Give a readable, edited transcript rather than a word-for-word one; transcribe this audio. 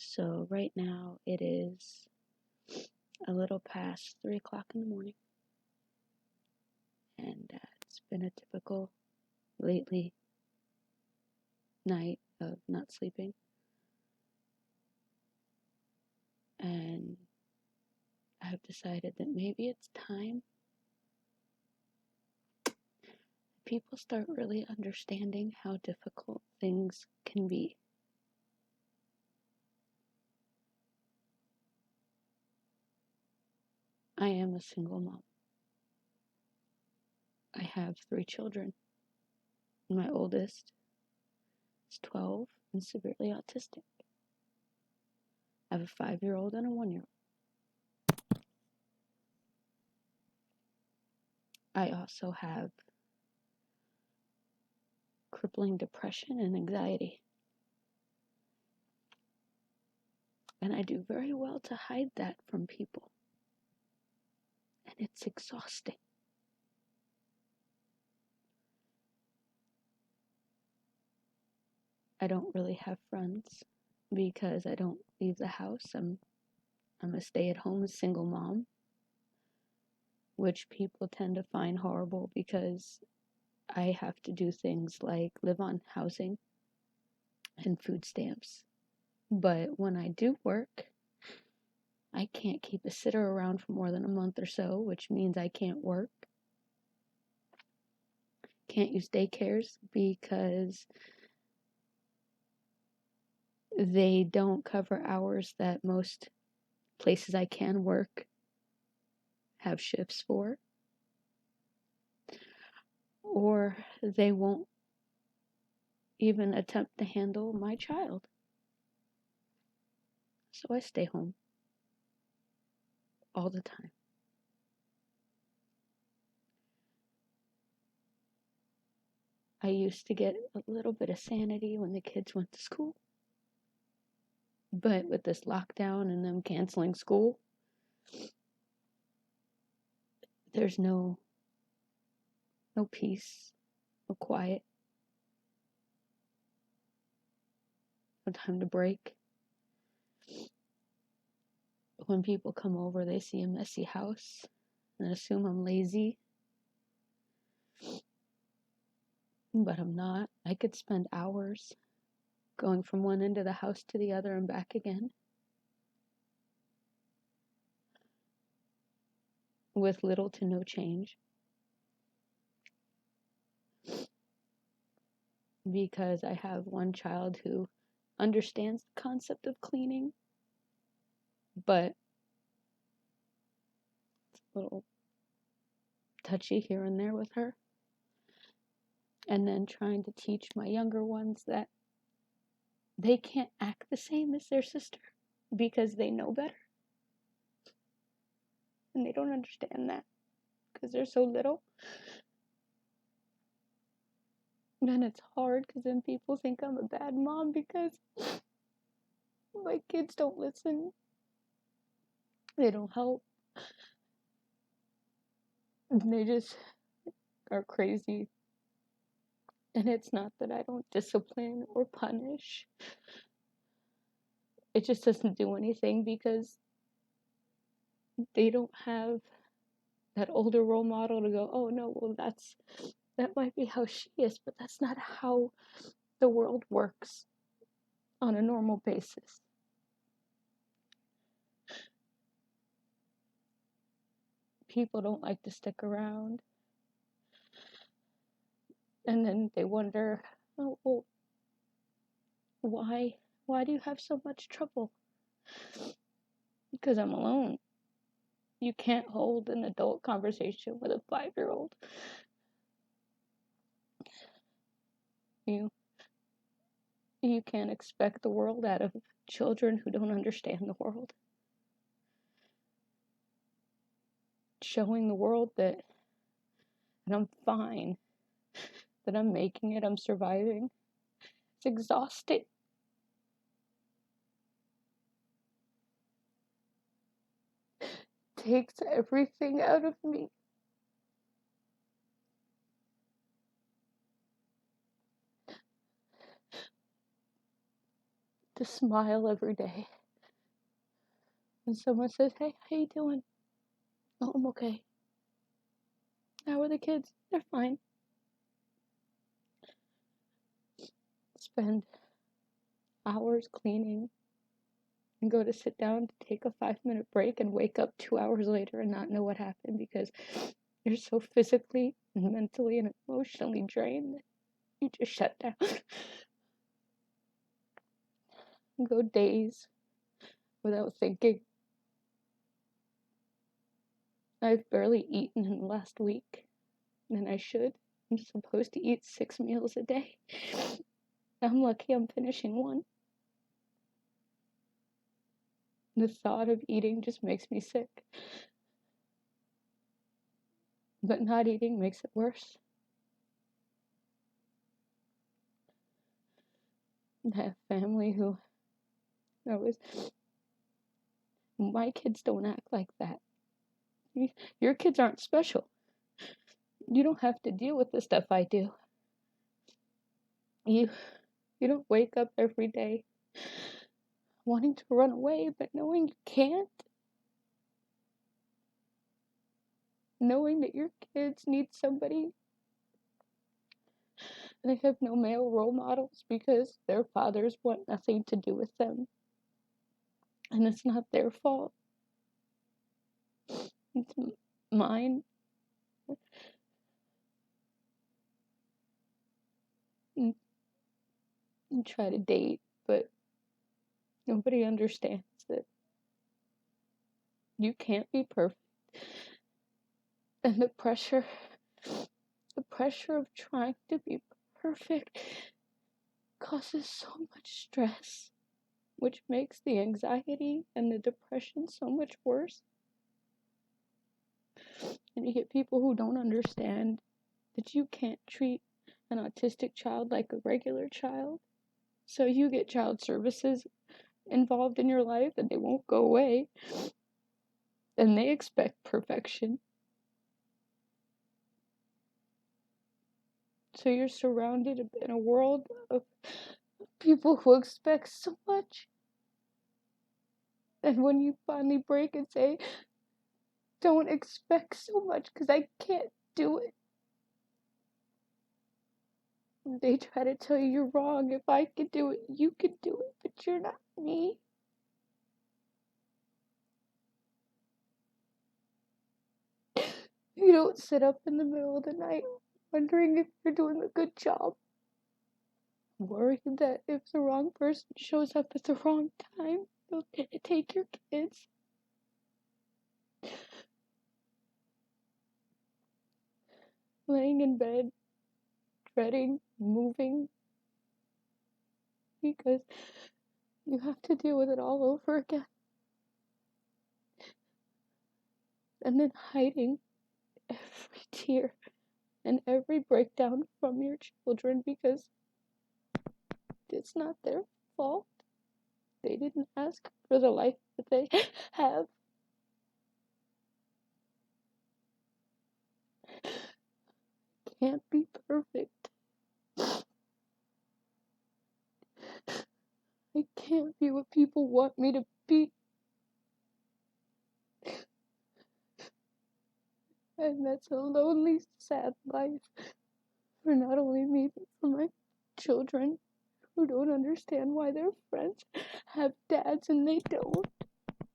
So right now it is a little past 3 o'clock in the morning, and it's been a typical lately night of not sleeping. And I've decided that maybe it's time people start really understanding how difficult things can be. I am a single mom. I have 3 children. My oldest is 12 and severely autistic. I have a 5-year-old and a 1-year-old. I also have crippling depression and anxiety. And I do very well to hide that from people. And it's exhausting. I don't really have friends because I don't leave the house. I'm a stay-at-home single mom, which people tend to find horrible because I have to do things like live on housing and food stamps. But when I do work, I can't keep a sitter around for more than a month or so, which means I can't work. Can't use daycares because they don't cover hours that most places I can work have shifts for. Or they won't even attempt to handle my child. So I stay home all the time. I used to get a little bit of sanity when the kids went to school. But with this lockdown and them canceling school, there's no peace, no quiet, no time to break. When people come over, they see a messy house and assume I'm lazy. But I'm not. I could spend hours going from one end of the house to the other and back again with little to no change. Because I have one child who understands the concept of cleaning, but it's a little touchy here and there with her. And then trying to teach my younger ones that they can't act the same as their sister because they know better. And they don't understand that because they're so little. And then it's hard because then people think I'm a bad mom because my kids don't listen. They don't help. They just are crazy. And it's not that I don't discipline or punish. It just doesn't do anything because they don't have that older role model to go, oh no, well that might be how she is, but that's not how the world works on a normal basis. People don't like to stick around. And then they wonder, oh, well, why do you have so much trouble? Because I'm alone. You can't hold an adult conversation with a 5-year-old. You can't expect the world out of children who don't understand the world. Showing the world that I'm fine, that I'm making it, I'm surviving. It's exhausting. Takes everything out of me. to smile every day. When someone says, "Hey, how you doing?" "Oh, I'm okay." "How are the kids?" "They're fine." Spend hours cleaning and go to sit down to take a 5-minute break and wake up 2 hours later and not know what happened because you're so physically and mentally and emotionally drained that you just shut down. And go days without thinking. I've barely eaten in the last week, and I should. I'm supposed to eat 6 meals a day. I'm lucky I'm finishing one. The thought of eating just makes me sick. But not eating makes it worse. I have family who always, my kids don't act like that. Your kids aren't special. You don't have to deal with the stuff I do. You don't wake up every day wanting to run away, but knowing you can't. Knowing that your kids need somebody. They have no male role models because their fathers want nothing to do with them. And it's not their fault. It's mine. And try to date, but nobody understands that you can't be perfect. And the pressure of trying to be perfect causes so much stress, which makes the anxiety and the depression so much worse. And you get people who don't understand that you can't treat an autistic child like a regular child. So you get child services involved in your life and they won't go away. And they expect perfection. So you're surrounded in a world of people who expect so much. And when you finally break and say, "Don't expect so much because I can't do it," they try to tell you you're wrong. If I could do it, you could do it, but you're not me. You don't sit up in the middle of the night wondering if you're doing a good job. Worried that if the wrong person shows up at the wrong time, they'll take your kids. Laying in bed, dreading moving, because you have to deal with it all over again. And then hiding every tear and every breakdown from your children because it's not their fault. They didn't ask for the life that they have. Can't be perfect. I can't be what people want me to be. And that's a lonely, sad life for not only me, but for my children who don't understand why their friends have dads and they don't.